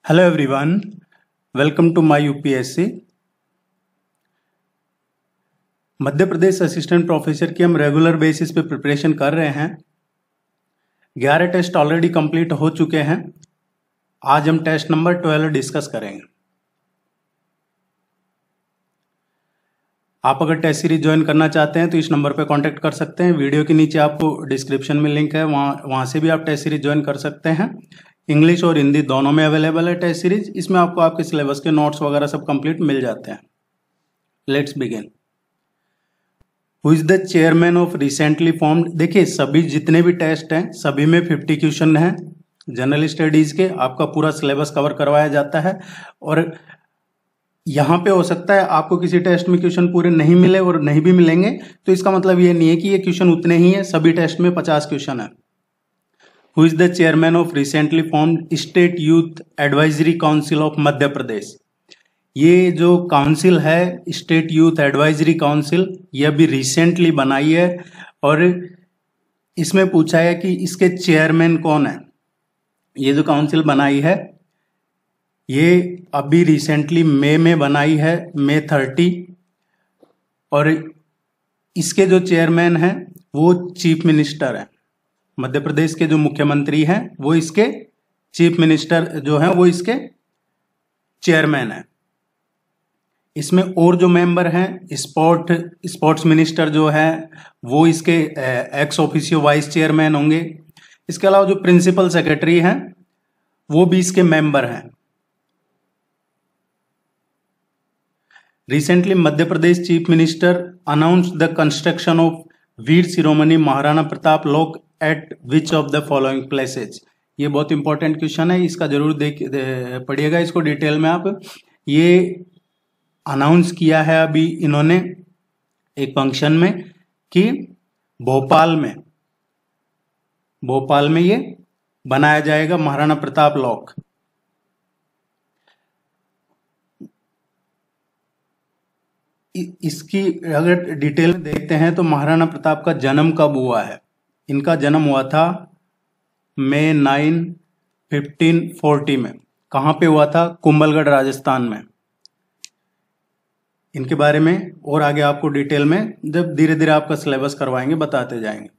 Hello everyone, welcome to my UPSC. Madhya Pradesh assistant professor की हम regular basis पे preparation कर रहे हैं। 11 टेस्ट ऑलरेडी कंप्लीट हो चुके हैं। आज हम टेस्ट नंबर 12 डिस्कस करेंगे। आप अगर टेस्ट सीरीज ज्वाइन करना चाहते हैं तो इस नंबर पे कांटेक्ट कर सकते हैं। वीडियो के नीचे आपको डिस्क्रिप्शन में लिंक है, वहाँ से भी आप टेस्ट सीरीज ज्वाइन कर सकते हैं। इंग्लिश और हिंदी दोनों में अवेलेबल है टेस्ट सीरीज। इसमें आपको आपके सिलेबस के नोट्स वगैरह सब कंप्लीट मिल जाते हैं। Let's begin. Who is the chairman of recently formed. देखिए, सभी जितने भी टेस्ट हैं सभी में 50 क्वेश्चन हैं जनरल स्टडीज के। आपका पूरा सिलेबस कवर करवाया जाता है और यहाँ पे हो सकता है आपको किसी टेस्ट में क्वेश्चन पूरे नहीं मिले और नहीं भी मिलेंगे, तो इसका मतलब ये नहीं है कि ये क्वेश्चन उतने ही है। सभी टेस्ट में 50 क्वेश्चन है। Who is the chairman of recently formed state youth advisory council of Madhya Pradesh. ये जो काउंसिल है स्टेट यूथ एडवाइजरी काउंसिल, ये अभी रिसेंटली बनाई है और इसमें पूछा है कि इसके चेयरमैन कौन है। ये जो काउंसिल बनाई है ये अभी रिसेंटली मई में बनाई है, मई 30, और इसके जो चेयरमैन हैं वो चीफ मिनिस्टर है। मध्य प्रदेश के जो मुख्यमंत्री हैं वो इसके चीफ मिनिस्टर जो हैं वो इसके चेयरमैन है। इसमें और जो मेंबर हैं स्पोर्ट्स मिनिस्टर जो है वो इसके एक्स ऑफिशियो वाइस चेयरमैन होंगे। इसके अलावा जो प्रिंसिपल सेक्रेटरी हैं वो भी इसके मेंबर हैं। Recently Madhya Pradesh chief minister announced the construction of Veer Shiromani Maharana Pratap lock eight which of the following places. ये बहुत इंपॉर्टेंट क्वेश्चन है, इसका जरूर पढ़िएगा इसको डिटेल में आप। ये अनाउंस किया है अभी इन्होंने एक फंक्शन में कि भोपाल में ये बनाया जाएगा महाराणा प्रताप लॉक। इसकी अगर डिटेल में देखते हैं तो महाराणा प्रताप का जन्म कब हुआ है। इनका जन्म हुआ था मई 9, 1540 में। कहाँ पे हुआ था? कुंभलगढ़, राजस्थान में। इनके बारे में और आगे आपको डिटेल में जब धीरे धीरे आपका सिलेबस करवाएंगे बताते जाएंगे।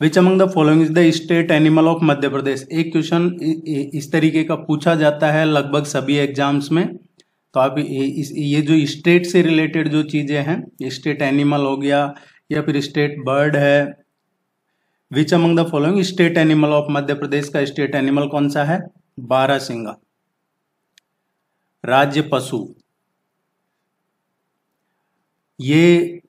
Which among the following is the state animal of Madhya Pradesh. एक क्वेश्चन इस तरीके का पूछा जाता है लगभग सभी एग्जाम्स में। तो आप ये जो स्टेट से रिलेटेड जो चीजें हैं, स्टेट एनिमल हो गया या फिर स्टेट बर्ड है। Which among the following state animal of Madhya Pradesh का स्टेट एनिमल कौन सा है? बारहसिंगा। राज्य पशु। ये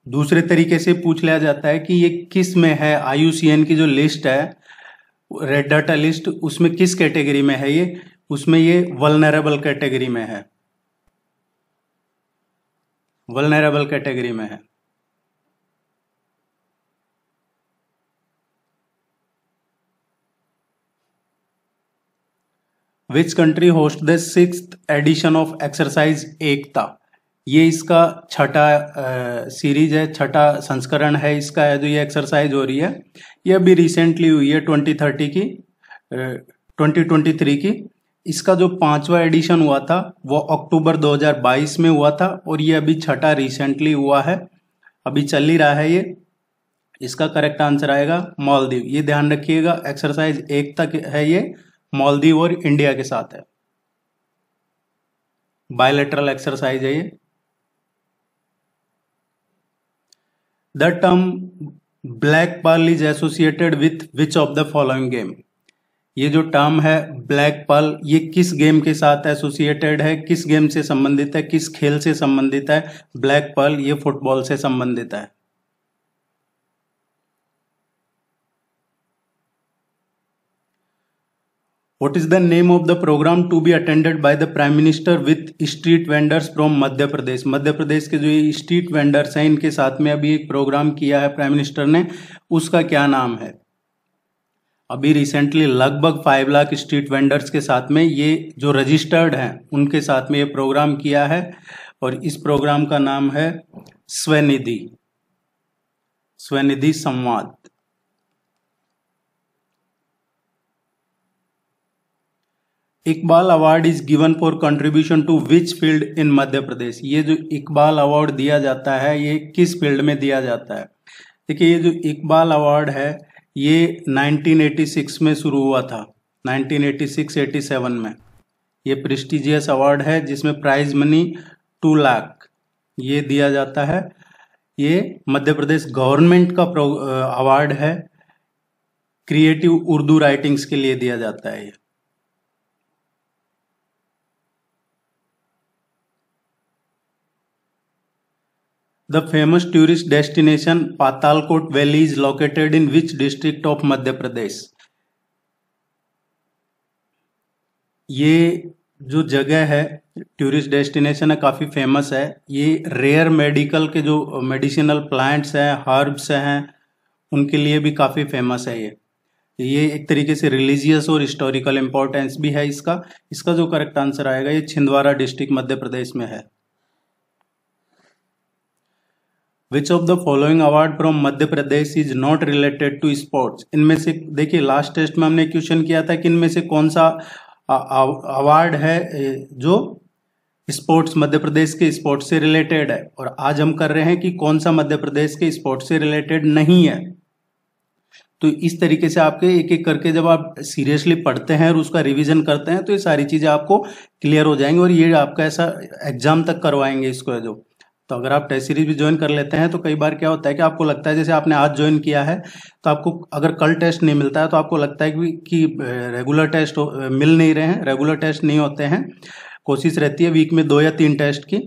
दूसरे तरीके से पूछ लिया जाता है कि ये किस में है। IUCN की जो लिस्ट है रेड डाटा लिस्ट, उसमें किस कैटेगरी में है ये? उसमें ये वल्नरेबल कैटेगरी में है। वल्नरेबल कैटेगरी में है। Which country host the 6th edition of exercise Ekta. ये इसका छठा सीरीज है, छठा संस्करण है इसका है जो ये एक्सरसाइज हो रही है। ये अभी रिसेंटली हुई है 2023 की। इसका जो 5वां एडिशन हुआ था वो अक्टूबर 2022 में हुआ था और ये अभी छठा रिसेंटली हुआ है, अभी चल ही रहा है ये। इसका करेक्ट आंसर आएगा मालदीव। ये ध्यान रखिएगा, एक्सरसाइज एकता है ये मालदीव और इंडिया के साथ है। बायलैटरल एक्सरसाइज है ये। The term black pearl is associated with which of the following game. ये जो टर्म है ब्लैक पर्ल, ये किस गेम के साथ एसोसिएटेड है, किस गेम से संबंधित है, किस खेल से संबंधित है? ब्लैक पर्ल ये फुटबॉल से संबंधित है। What is the name of the program to be attended by the Prime Minister with street vendors from Madhya Pradesh. Madhya Pradesh के जो ये स्ट्रीट वेंडर्स हैं इनके साथ में अभी एक प्रोग्राम किया है प्राइम मिनिस्टर ने, उसका क्या नाम है? अभी रिसेंटली लगभग 5 लाख स्ट्रीट वेंडर्स के साथ में ये जो रजिस्टर्ड हैं उनके साथ में ये प्रोग्राम किया है और इस प्रोग्राम का नाम है Swanidhi Samvad. Iqbal award is given for contribution to which field in Madhya Pradesh. ये जो इकबाल अवार्ड दिया जाता है ये किस फील्ड में दिया जाता है? देखिए ये जो इकबाल अवार्ड है ये 1986 में शुरू हुआ था, 1986-87 में। ये प्रेस्टिजियस अवार्ड है जिसमें प्राइज मनी 2 लाख ये दिया जाता है। ये मध्य प्रदेश गवर्नमेंट का अवार्ड है, क्रिएटिव उर्दू राइटिंग्स के लिए दिया जाता है। The famous tourist destination Patalkot Valley is located in which district of मध्य प्रदेश? ये जो जगह है टूरिस्ट डेस्टिनेशन है, काफ़ी फेमस है। ये रेयर मेडिकल के जो मेडिसिनल प्लांट्स हैं, हर्ब्स हैं, उनके लिए भी काफ़ी फेमस है। ये एक तरीके से रिलीजियस और हिस्टोरिकल इम्पोर्टेंस भी है इसका। इसका जो करेक्ट आंसर आएगा ये छिंदवाड़ा डिस्ट्रिक्ट मध्य प्रदेश में है। Which of the following award from Madhya Pradesh is not related to sports? इनमें से देखिए लास्ट टेस्ट में हमने क्वेश्चन किया था कि इनमें से कौन सा अवार्ड है जो स्पोर्ट्स मध्य प्रदेश के स्पोर्ट्स से रिलेटेड है, और आज हम कर रहे हैं कि कौन सा मध्य प्रदेश के स्पोर्ट्स से रिलेटेड नहीं है। तो इस तरीके से आपके एक एक करके जब आप सीरियसली पढ़ते हैं और उसका रिवीजन करते हैं तो ये सारी चीजें आपको क्लियर हो जाएंगी और ये आपका ऐसा एग्जाम तक करवाएंगे इसको। जो तो अगर आप टेस्ट सीरीज भी ज्वाइन कर लेते हैं तो कई बार क्या होता है कि आपको लगता है जैसे आपने आज ज्वाइन किया है तो आपको अगर कल टेस्ट नहीं मिलता है तो आपको लगता है कि रेगुलर टेस्ट मिल नहीं रहे हैं। रेगुलर टेस्ट नहीं होते हैं, कोशिश रहती है वीक में 2 या 3 टेस्ट की,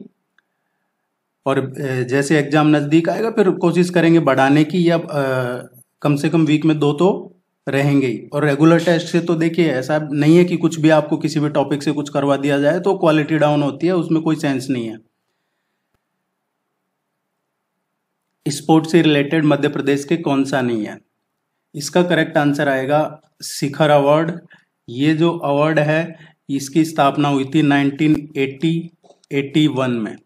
और जैसे एग्जाम नज़दीक आएगा फिर कोशिश करेंगे बढ़ाने की, या कम से कम वीक में 2 तो रहेंगे ही। और रेगुलर टेस्ट से तो देखिए ऐसा नहीं है कि कुछ भी आपको किसी भी टॉपिक से कुछ करवा दिया जाए तो क्वालिटी डाउन होती है, उसमें कोई सेंस नहीं है। स्पोर्ट्स से रिलेटेड मध्य प्रदेश के कौन सा नहीं है? इसका करेक्ट आंसर आएगा शिखर अवार्ड। ये जो अवार्ड है इसकी स्थापना हुई थी 1980-81 में।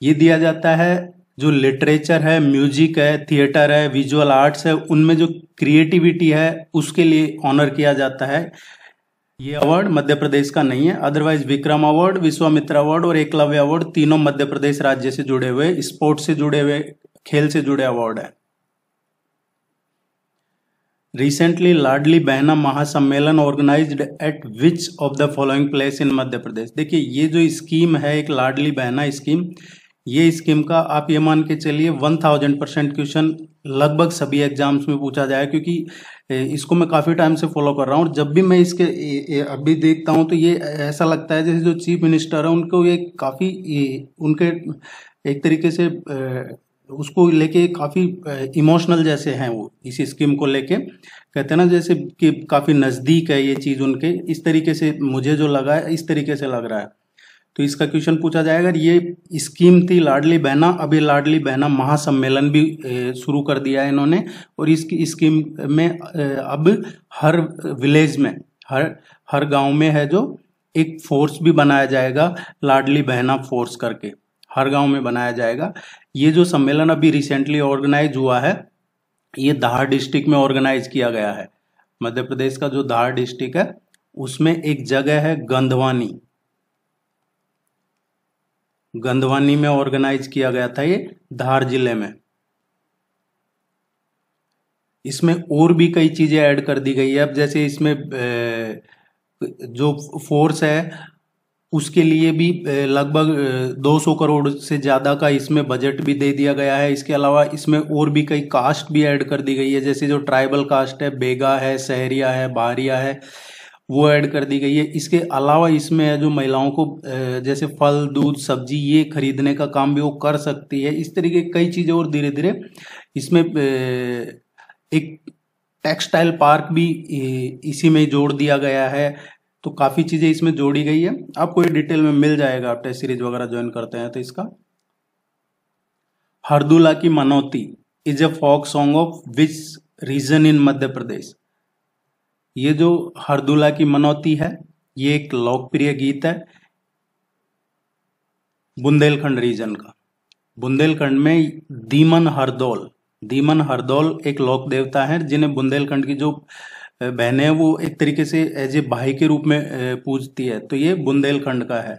ये दिया जाता है जो लिटरेचर है, म्यूजिक है, थिएटर है, विजुअल आर्ट्स है, उनमें जो क्रिएटिविटी है उसके लिए ऑनर किया जाता है। ये अवार्ड मध्य प्रदेश का नहीं है। Otherwise Vikram award, Vishwamitra award और एकलव्य अवार्ड तीनों मध्य प्रदेश राज्य से जुड़े हुए, स्पोर्ट्स से जुड़े हुए, खेल से जुड़े अवार्ड है। Recently Ladli Behna Mahasammelan organised at which of the following place in Madhya Pradesh? देखिए ये जो स्कीम है एक लाडली बहना स्कीम, ये स्कीम का आप ये मान के चलिए 1000% क्वेश्चन लगभग सभी एग्जाम्स में पूछा जाए, क्योंकि इसको मैं काफ़ी टाइम से फॉलो कर रहा हूँ। जब भी मैं इसके अभी देखता हूँ तो ये ऐसा लगता है जैसे जो चीफ मिनिस्टर है उनको ये काफ़ी उनके एक तरीके से उसको लेके काफ़ी इमोशनल जैसे हैं वो, इस स्कीम को लेके कहते हैं ना जैसे कि काफ़ी नज़दीक है ये चीज़ उनके। इस तरीके से मुझे जो लगा है इस तरीके से लग रहा है। तो इसका क्वेश्चन पूछा जाएगा। ये स्कीम थी लाडली बहना। अभी लाडली बहना महासम्मेलन भी शुरू कर दिया है इन्होंने, और इसकी स्कीम में अब हर विलेज में, हर गांव में है जो एक फोर्स भी बनाया जाएगा, लाडली बहना फोर्स करके हर गांव में बनाया जाएगा। ये जो सम्मेलन अभी रिसेंटली ऑर्गेनाइज हुआ है ये धार डिस्ट्रिक्ट में ऑर्गेनाइज किया गया है। मध्य प्रदेश का जो धार डिस्ट्रिक्ट है उसमें एक जगह है गंधवानी, गंधवानी में ऑर्गेनाइज किया गया था ये धार जिले में। इसमें और भी कई चीजें ऐड कर दी गई है। अब जैसे इसमें जो फोर्स है उसके लिए भी लगभग 200 करोड़ से ज़्यादा का इसमें बजट भी दे दिया गया है। इसके अलावा इसमें और भी कई कास्ट भी ऐड कर दी गई है, जैसे जो ट्राइबल कास्ट है, बेगा है, सहरिया है, बारिया है, वो ऐड कर दी गई है। इसके अलावा इसमें है जो महिलाओं को जैसे फल, दूध, सब्जी ये खरीदने का काम भी वो कर सकती है। इस तरीके कई चीज़ें और धीरे धीरे इसमें एक टेक्सटाइल पार्क भी इसी में जोड़ दिया गया है। तो काफ़ी चीज़ें इसमें जोड़ी गई है, आपको ये डिटेल में मिल जाएगा आप टेस्ट सीरीज वगैरह ज्वाइन करते हैं तो। इसका हरदुला की मनौती is a folk song of which region in Madhya Pradesh? ये जो हरदुला की मनौती है ये एक लोकप्रिय गीत है बुंदेलखंड रीजन का। बुंदेलखंड में दीमन हरदौल एक लोक देवता है जिन्हें बुंदेलखंड की जो बहनें हैं वो एक तरीके से एज ए भाई के रूप में पूजती है, तो ये बुंदेलखंड का है।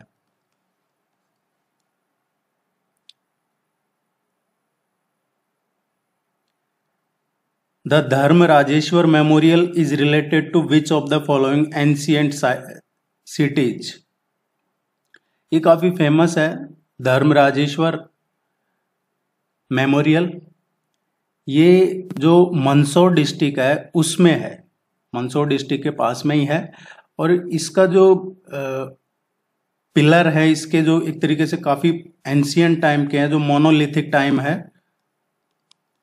The Dharmarajeshwar memorial is related to which of the following ancient cities. ये काफी फेमस है, धर्मराजेश्वर मेमोरियल। ये जो मंदसौर डिस्ट्रिक्ट है उसमें है, मंदसौर डिस्ट्रिक्ट के पास में ही है। और इसका जो पिलर है, इसके जो एक तरीके से काफी एंशियंट टाइम के हैं, जो मोनोलिथिक टाइम है,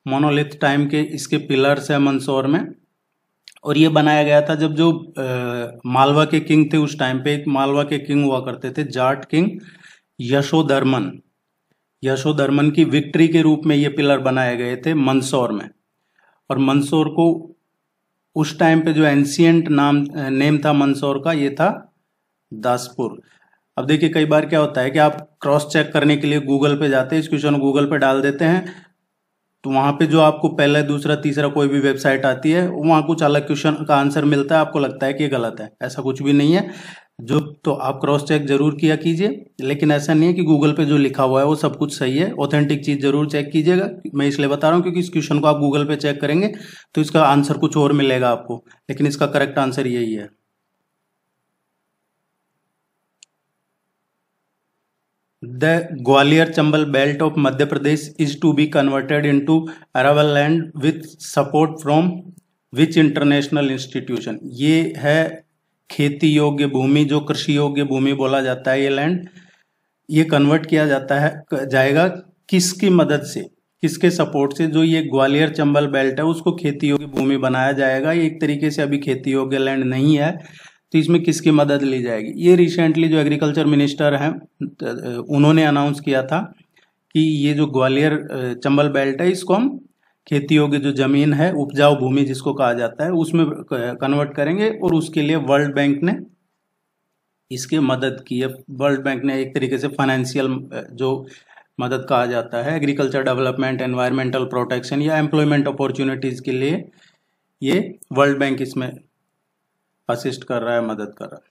मोनोलिथ टाइम के इसके पिलर्स है मंदसौर में। और ये बनाया गया था जब जो मालवा के किंग थे उस टाइम पे, एक मालवा के किंग हुआ करते थे, जाट किंग यशोधर्मन। यशोधर्मन की विक्ट्री के रूप में ये पिलर बनाए गए थे मंदसौर में। और मंदसौर को उस टाइम पे जो एंशियंट नेम था मंदसौर का, ये था दासपुर। अब देखिए कई बार क्या होता है कि आप क्रॉस चेक करने के लिए गूगल पे जाते हैं, इस क्वेश्चन गूगल पे डाल देते हैं, तो वहां पे जो आपको पहला दूसरा तीसरा कोई भी वेबसाइट आती है, वहां कुछ अलग क्वेश्चन का आंसर मिलता है, आपको लगता है कि ये गलत है। ऐसा कुछ भी नहीं है। जो तो आप क्रॉस चेक जरूर किया कीजिए, लेकिन ऐसा नहीं है कि गूगल पे जो लिखा हुआ है वो सब कुछ सही है। ऑथेंटिक चीज जरूर चेक कीजिएगा। मैं इसलिए बता रहा हूँ क्योंकि इस क्वेश्चन को आप गूगल पे चेक करेंगे तो इसका आंसर कुछ और मिलेगा आपको, लेकिन इसका करेक्ट आंसर यही है। The Gwalior Chambal belt of Madhya Pradesh is to be converted into arable land with support from which international institution? ये है खेती योग्य भूमि, जो कृषि योग्य भूमि बोला जाता है ये लैंड। ये कन्वर्ट किया जाता है जाएगा किसकी मदद से, किसके सपोर्ट से? जो ये ग्वालियर चंबल बेल्ट है उसको खेती योग्य भूमि बनाया जाएगा। ये एक तरीके से अभी खेती योग्य लैंड नहीं है, तो इसमें किसकी मदद ली जाएगी? ये रिसेंटली जो एग्रीकल्चर मिनिस्टर हैं उन्होंने अनाउंस किया था कि ये जो ग्वालियर चंबल बेल्ट है इसको हम खेती योग्य जो जमीन है, उपजाऊ भूमि जिसको कहा जाता है, उसमें कन्वर्ट करेंगे। और उसके लिए वर्ल्ड बैंक ने इसकी मदद की है। वर्ल्ड बैंक ने एक तरीके से फाइनेंशियल जो मदद कहा जाता है एग्रीकल्चर डेवलपमेंट, एनवायरमेंटल प्रोटेक्शन या एम्प्लॉयमेंट अपॉर्चुनिटीज के लिए, ये वर्ल्ड बैंक इसमें असिस्ट कर रहा है, मदद कर रहा है।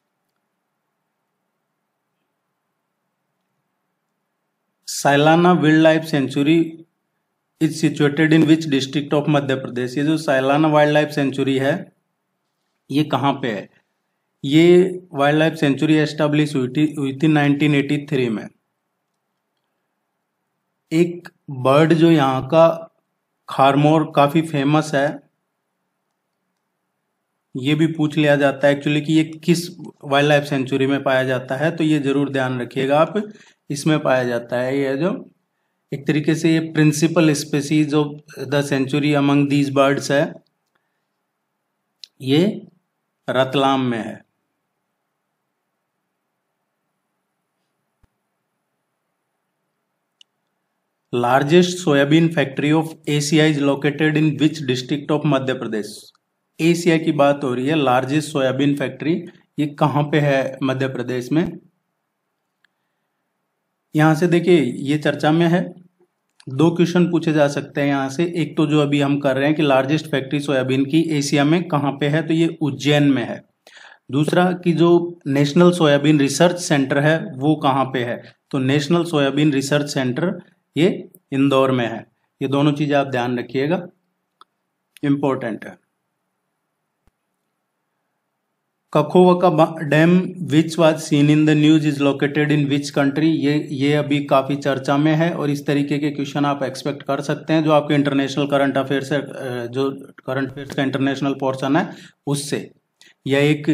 Sailana wild life sanctuary is situated in which district of Madhya Pradesh? ये जो साइलाना वाइल्ड लाइफ सेंचुरी है ये कहाँ पे है? ये वाइल्ड लाइफ सेंचुरी एस्टेब्लिश हुई थी 1983 में। एक बर्ड जो यहाँ का खारमोर काफी फेमस है, ये भी पूछ लिया जाता है एक्चुअली कि ये किस वाइल्ड लाइफ सेंचुरी में पाया जाता है, तो ये जरूर ध्यान रखिएगा आप, इसमें पाया जाता है। ये जो एक तरीके से ये principal species of the century among these birds है, ये रतलाम में है। Largest soybean factory of Asia is located in which district of Madhya Pradesh? Asia की बात हो रही है, लार्जेस्ट सोयाबीन फैक्ट्री ये कहाँ पे है मध्य प्रदेश में? यहां से देखिए ये चर्चा में है, दो क्वेश्चन पूछे जा सकते हैं यहाँ से। एक तो जो अभी हम कर रहे हैं कि लार्जेस्ट फैक्ट्री सोयाबीन की एशिया में कहाँ पे है, तो ये उज्जैन में है। दूसरा कि जो नेशनल सोयाबीन रिसर्च सेंटर है वो कहाँ पे है, तो नेशनल सोयाबीन रिसर्च सेंटर ये इंदौर में है। ये दोनों चीजें आप ध्यान रखिएगा, इंपॉर्टेंट है। Kakhovka dam which was seen in the news is located in which country? ये अभी काफी चर्चा में है और इस तरीके के क्वेश्चन आप एक्सपेक्ट कर सकते हैं जो आपके इंटरनेशनल करंट अफेयर्स है, जो करंट अफेयर्स का इंटरनेशनल पोर्शन है उससे। यह एक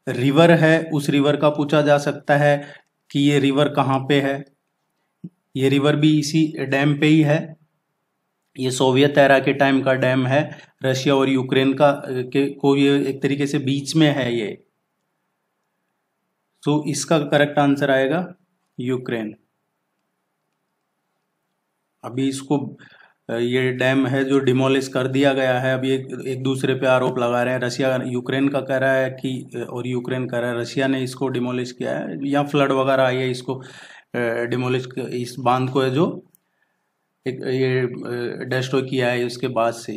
रिवर है, उस रिवर का पूछा जा सकता है कि ये रिवर कहाँ पे है। ये रिवर भी इसी डैम पे ही है। ये सोवियत एरा के टाइम का डैम है, रशिया और यूक्रेन का को ये एक तरीके से बीच में है ये। तो इसका करेक्ट आंसर आएगा यूक्रेन। अभी इसको ये डैम है जो डिमोलिश कर दिया गया है। अभी एक दूसरे पे आरोप लगा रहे हैं, रशिया यूक्रेन का कह रहा है कि, और यूक्रेन कह रहा है रशिया ने इसको डिमोलिश किया है, या फ्लड वगैरह आई है इसको डिमोलिश, इस बांध को है जो एक ये डिस्ट्रॉय किया है उसके बाद से।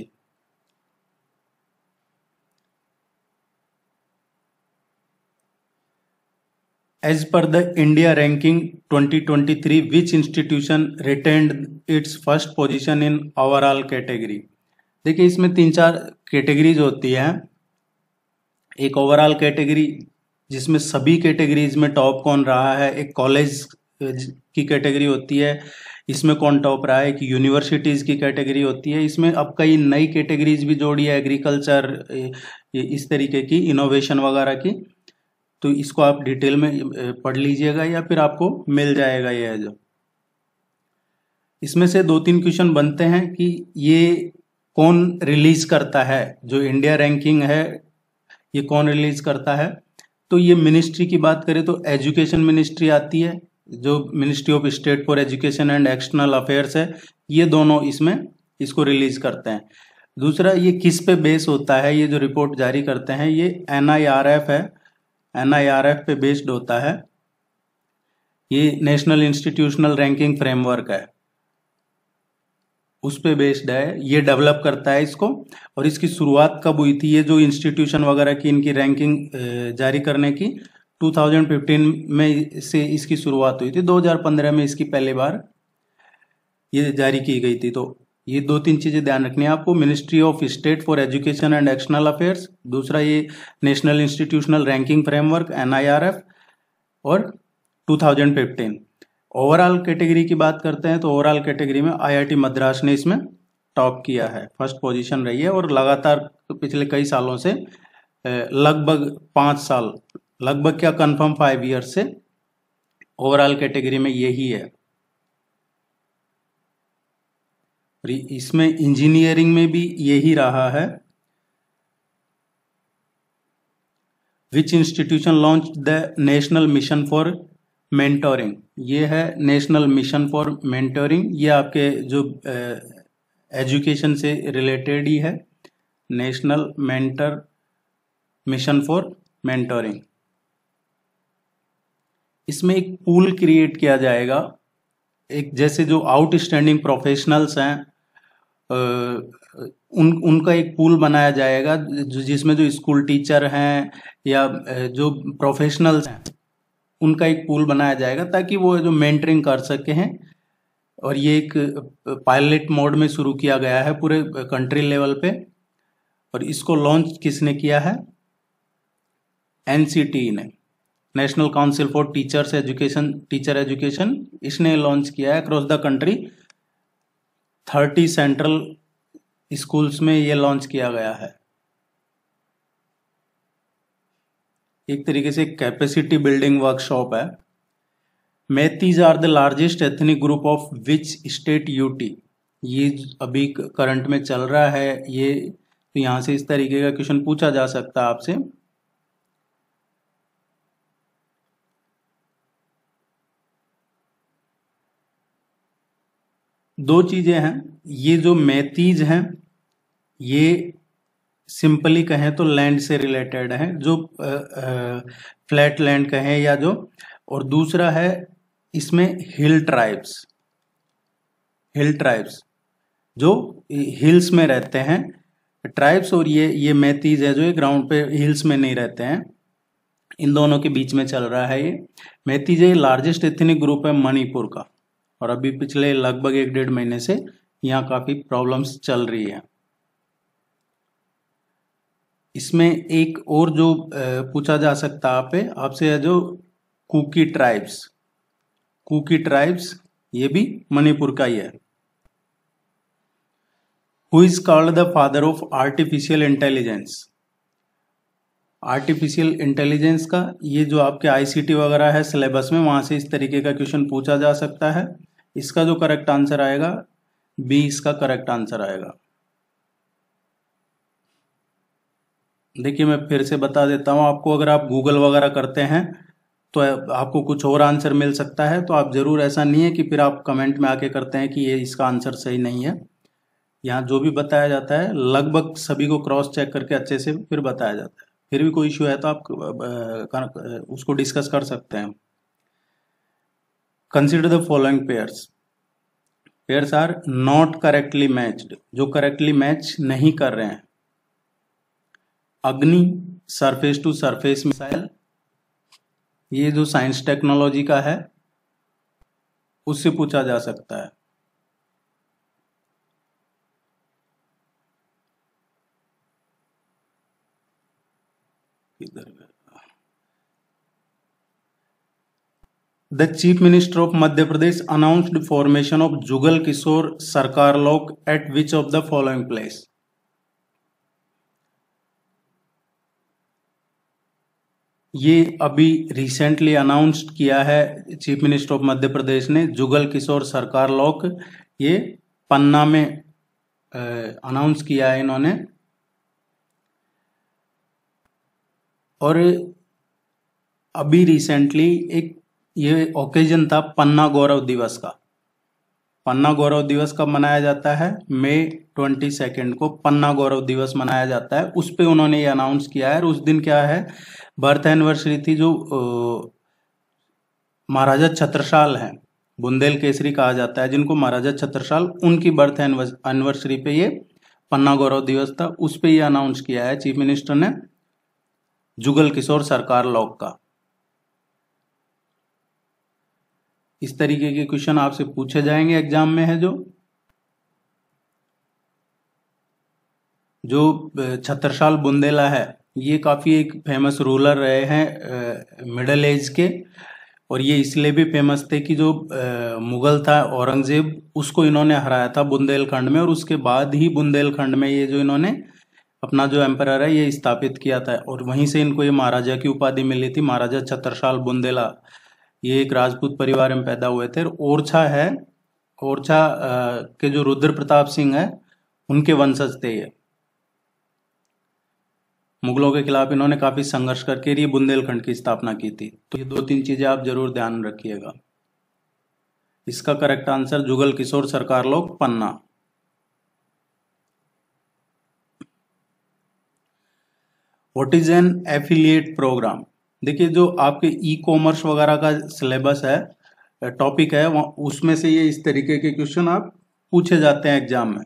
As per the India ranking 2023, which institution retained its first position in overall category? देखिए इसमें 3-4 कैटेगरीज होती हैं। एक ओवरऑल कैटेगरी जिसमें सभी कैटेगरीज में टॉप कौन रहा है, एक कॉलेज की कैटेगरी होती है, इसमें कौन टॉप रहा है, एक यूनिवर्सिटीज की कैटेगरी होती है। इसमें अब कई नई कैटेगरीज भी जोड़ी है, एग्रीकल्चर, इस तरीके की इनोवेशन वगैरह की। तो इसको आप डिटेल में पढ़ लीजिएगा या फिर आपको मिल जाएगा ये जो। इसमें से 2-3 क्वेश्चन बनते हैं कि ये कौन रिलीज करता है, जो इंडिया रैंकिंग है ये कौन रिलीज करता है। तो ये मिनिस्ट्री की बात करें तो एजुकेशन मिनिस्ट्री आती है, जो ministry of state for education and external affairs है, ये दोनों इसमें इसको रिलीज करते हैं। दूसरा, ये किस पे बेस होता है, ये जो रिपोर्ट जारी करते हैं ये NIRF है, NIRF पे बेस्ड होता है। ये नेशनल इंस्टीट्यूशनल रैंकिंग फ्रेमवर्क है, उस पे बेस्ड है, ये डेवलप करता है इसको। और इसकी शुरुआत कब हुई थी, ये जो इंस्टीट्यूशन वगैरह की इनकी रैंकिंग जारी करने की 2015 में से इसकी शुरुआत हुई थी। 2015 में इसकी पहली बार ये जारी की गई थी। तो ये 2-3 चीजें ध्यान रखनी है आपको, ministry of state for education and external affairs, दूसरा ये national institutional ranking framework NIRF, और 2015। ओवरऑल कैटेगरी की बात करते हैं तो ओवरऑल कैटेगरी में IIT मद्रास ने इसमें टॉप किया है, फर्स्ट पोजीशन रही है, और लगातार पिछले कई सालों से लगभग 5 साल, लगभग क्या कंफर्म 5 ईयर्स से ओवरऑल कैटेगरी में यही है। इसमें इंजीनियरिंग में भी यही रहा है। विच institution launch the national mission for mentoring, ये है नेशनल मिशन फॉर मेंटोरिंग, ये आपके जो एजुकेशन से रिलेटेड ही है, national mentor mission for mentoring. इसमें एक पूल क्रिएट किया जाएगा, एक जैसे जो आउटस्टैंडिंग प्रोफेशनल्स हैं उनका एक पूल बनाया जाएगा, जिसमें जो स्कूल टीचर हैं या जो प्रोफेशनल्स हैं उनका एक पूल बनाया जाएगा, ताकि वो जो मेंटरिंग कर सके हैं। और ये एक पायलट मोड में शुरू किया गया है पूरे कंट्री लेवल पे। और इसको लॉन्च किसने किया है, NCT ने, national council for teachers education, teacher education, इसने लॉन्च किया है across the country. 30 central schools में ये लॉन्च किया गया है। एक तरीके से कैपेसिटी बिल्डिंग वर्कशॉप है। Meiteis are the largest ethnic group of which state UT, ये अभी करंट में चल रहा है ये। तो यहां से इस तरीके का क्वेश्चन पूछा जा सकता है आपसे। दो चीजें हैं, ये जो मैथीज हैं ये सिंपली कहें तो लैंड से रिलेटेड है, जो फ्लैट लैंड कहें या जो, और दूसरा है इसमें हिल ट्राइब्स, हिल ट्राइब्स जो हिल्स में रहते हैं ट्राइब्स, और ये मैथीज है जो ये ग्राउंड पे हिल्स में नहीं रहते हैं। इन दोनों के बीच में चल रहा है ये। मैथीज ये लार्जेस्ट एथनिक ग्रुप है मणिपुर का, और अभी पिछले लगभग 1-1.5 महीने से यहाँ काफी प्रॉब्लम्स चल रही है। इसमें एक और जो पूछा जा सकता है आपसे है जो कुकी ट्राइब्स, कुकी ट्राइब्स ये भी मणिपुर का ही है। Who is called the father of artificial intelligence, artificial intelligence का ये जो आपके ICT वगैरह है सिलेबस में, वहां से इस तरीके का क्वेश्चन पूछा जा सकता है। इसका जो करेक्ट आंसर आएगा B, इसका करेक्ट आंसर आएगा। देखिए मैं फिर से बता देता हूं आपको, अगर आप गूगल वगैरह करते हैं तो आपको कुछ और आंसर मिल सकता है, तो आप जरूर, ऐसा नहीं है कि फिर आप कमेंट में आके करते हैं कि ये इसका आंसर सही नहीं है। यहाँ जो भी बताया जाता है लगभग सभी को क्रॉस चेक करके अच्छे से फिर बताया जाता है। फिर भी कोई इश्यू है तो आप उसको डिस्कस कर सकते हैं। Consider the following pairs, pairs are not correctly matched, जो करेक्टली मैच नहीं कर रहे हैं। अग्नि, सरफेस टू सरफेस मिसाइल, ये जो साइंस टेक्नोलॉजी का है उससे पूछा जा सकता है। The chief minister of Madhya Pradesh announced formation of Jugal Kishore Sarkar Lok at which of the following place. ये अभी रिसेंटली अनाउंस्ड किया है chief minister of Madhya Pradesh ने, जुगल किशोर सरकार लोक, ये पन्ना में अनाउंस किया है इन्होंने। और अभी रिसेंटली एक ये ओकेजन था पन्ना गौरव दिवस का। पन्ना गौरव दिवस कब मनाया जाता है? मई 22 को पन्ना गौरव दिवस मनाया जाता है। उस पे उन्होंने ये अनाउंस किया है। और उस दिन क्या है, बर्थ एनिवर्सरी थी जो महाराजा छत्रसाल हैं, बुंदेल केसरी कहा जाता है जिनको, महाराजा छत्रसाल, उनकी बर्थ एनिवर्सरी पे ये पन्ना गौरव दिवस था। उस पे ये अनाउंस किया है चीफ मिनिस्टर ने जुगल किशोर सरकार लोक का। इस तरीके के क्वेश्चन आपसे पूछे जाएंगे एग्जाम में। है जो छत्रसाल बुंदेला है, ये काफी एक फेमस रूलर रहे हैं मिडिल एज के। और ये इसलिए भी फेमस थे कि जो मुगल था औरंगजेब, उसको इन्होंने हराया था बुंदेलखंड में। और उसके बाद ही बुंदेलखंड में ये जो इन्होंने अपना जो एम्परर है ये स्थापित किया था। और वहीं से इनको ये महाराजा की उपाधि मिली थी, महाराजा छत्रसाल बुंदेला। ये एक राजपूत परिवार में पैदा हुए थे। ओरछा है, ओरछा के जो रुद्र प्रताप सिंह है उनके वंशज थे ये। मुगलों के खिलाफ इन्होंने काफी संघर्ष करके ये बुंदेलखंड की स्थापना की थी। तो ये 2-3 चीजें आप जरूर ध्यान रखिएगा। इसका correct answer Jugal Kishore Sarkar Lok Panna. What is an affiliate program? देखिए जो आपके ई कॉमर्स वगैरह का सिलेबस है, टॉपिक है, उसमें से ये इस तरीके के क्वेश्चन आप पूछे जाते हैं एग्जाम में।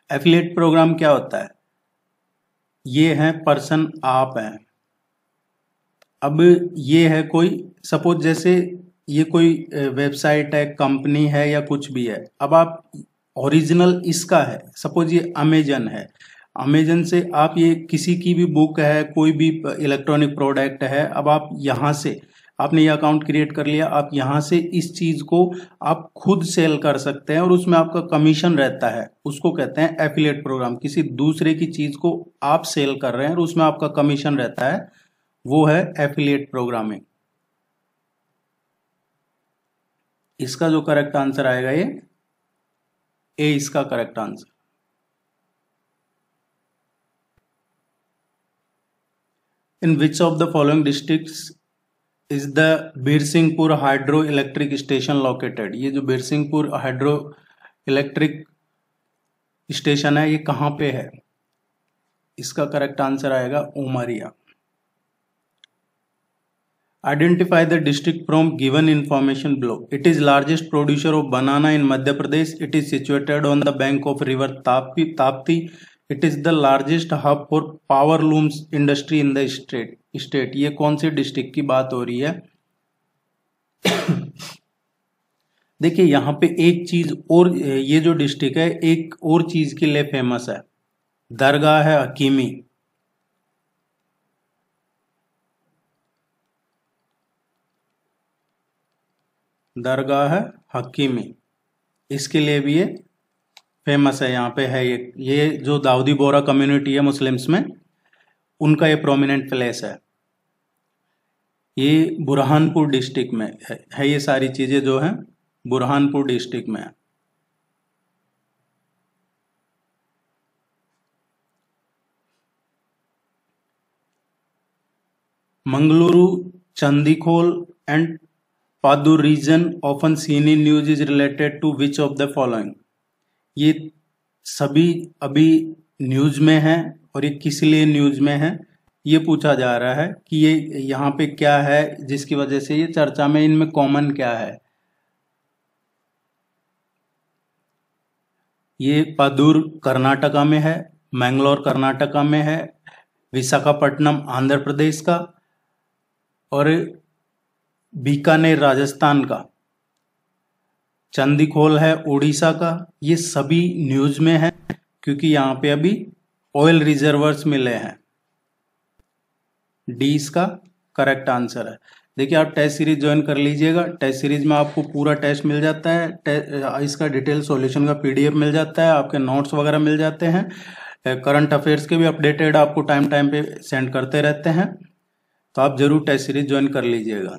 एफिलिएट प्रोग्राम क्या होता है? ये है पर्सन, आप हैं। अब ये है कोई, सपोज जैसे ये कोई वेबसाइट है, कंपनी है या कुछ भी है। अब आप ओरिजिनल इसका है, सपोज ये अमेजन है, अमेजन से आप ये किसी की भी बुक है, कोई भी इलेक्ट्रॉनिक प्रोडक्ट है, अब आप यहाँ से आपने ये अकाउंट क्रिएट कर लिया, आप यहाँ से इस चीज को आप खुद सेल कर सकते हैं और उसमें आपका कमीशन रहता है। उसको कहते हैं एफिलिएट प्रोग्राम। किसी दूसरे की चीज को आप सेल कर रहे हैं और उसमें आपका कमीशन रहता है, वो है एफिलिएट प्रोग्रामिंग। इसका जो करेक्ट आंसर आएगा ये ए, इसका correct answer. In which of the following districts is the Birsinghpur hydro electric station located? ये जो बीरसिंहपुर हाइड्रो इलेक्ट्रिक स्टेशन है ये कहाँ पे है? इसका करेक्ट आंसर आएगा Umaria. Identify the district from given information below. It is largest producer of banana in Madhya Pradesh. It is situated on the bank of river Tapti. It is the largest hub for power looms industry in the state. ये कौन से district की बात हो रही है? देखिए यहाँ पे एक चीज और, ये जो डिस्ट्रिक्ट है एक और चीज के लिए फेमस है, दरगाह है हकीमी। दरगाह है हकीमी, इसके लिए भी ये फेमस है। यहाँ पे है ये जो दाऊदी बोरा कम्युनिटी है मुस्लिम्स में, उनका ये प्रोमिनेंट प्लेस है। ये बुरहानपुर डिस्ट्रिक्ट में है ये सारी चीजें जो हैं बुरहानपुर डिस्ट्रिक्ट में है। Mangaluru, Chandikhol and Padur region often seen in news is related to which of the following? ये सभी अभी न्यूज में है और ये किस लिए न्यूज में है ये पूछा जा रहा है कि ये यहाँ पे क्या है जिसकी वजह से ये चर्चा में, इनमें कॉमन क्या है? ये पादुर कर्नाटका में है, मैंगलोर कर्नाटका में है, विशाखापट्टनम आंध्र प्रदेश का, और बीकानेर राजस्थान का, चंदीखोल है उड़ीसा का। ये सभी न्यूज में है क्योंकि यहाँ पे अभी ऑयल रिजर्वर्स मिले हैं। डी इसका करेक्ट आंसर है। देखिए आप टेस्ट सीरीज ज्वाइन कर लीजिएगा। टेस्ट सीरीज में आपको पूरा टेस्ट मिल जाता है, इसका डिटेल सॉल्यूशन का पीडीएफ मिल जाता है, आपके नोट्स वगैरह मिल जाते हैं, करंट अफेयर्स के भी अपडेटेड आपको टाइम टाइम पे सेंड करते रहते हैं। तो आप जरूर टेस्ट सीरीज ज्वाइन कर लीजिएगा।